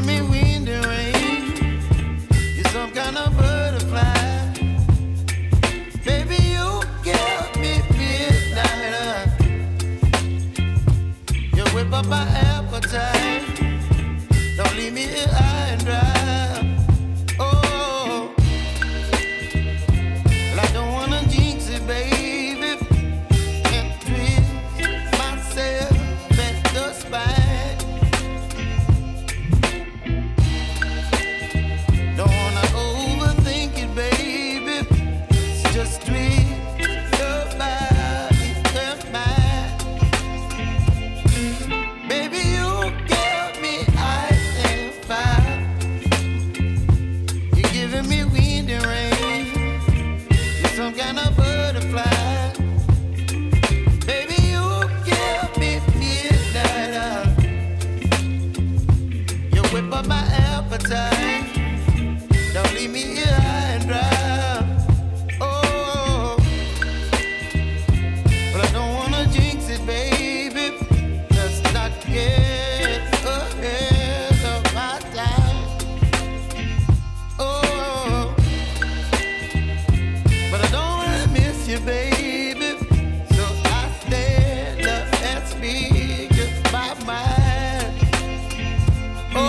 giving me wind and rain. You're some kind of butterfly. Baby, you give me midnight. You whip up my appetite. Don't leave me here high and dry. Oh, well, I don't wanna jinx it, baby, and twist myself at the spine. Don't wanna overthink it, baby. It's just twist your body and mine. Baby, you give me ice and fire. You're giving me wind and rain. You're some kind of butterfly. Baby, you give me midnight. You whip up my appetite. Don't leave me here high and dry. Oh, but I don't wanna jinx it, baby. Let's not get ahead of my time. Oh, but I don't wanna miss you, baby. So I stand up and speak my mind. Oh.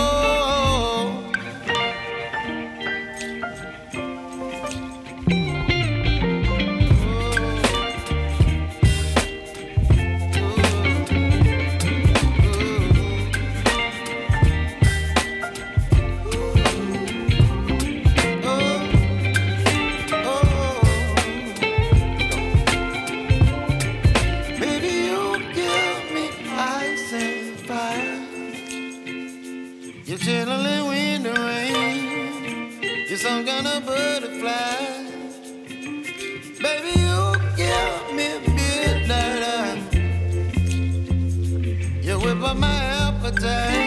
Baby, you give me ice and fire. You're chilling wind and rain. You're some kind of butterfly. Baby, you give me midnight. You whip up my appetite.